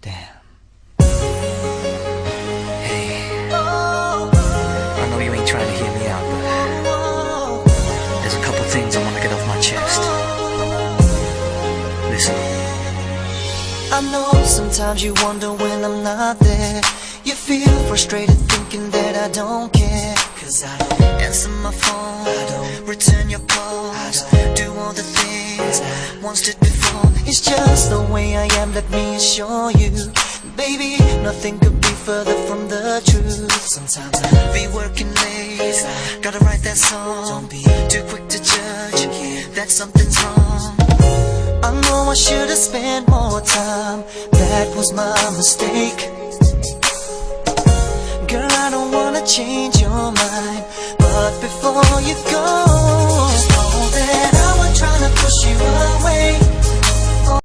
Damn. Hey, I know you ain't trying to hear me out, but there's a couple things I wanna get off my chest. Listen. I know sometimes you wonder when I'm not there. You feel frustrated thinking that I don't care, 'cause I don't answer my phone, I don't return your calls, I don't do all the things I once did before. It's just the way I am, let me assure you. Baby, nothing could be further from the truth. Sometimes I'll be working late, gotta write that song. Don't be too quick to judge that something's wrong. I know I should've spent more time, that was my mistake. Girl, I don't wanna change your mind, but before you go, just know that I was trying to push you away.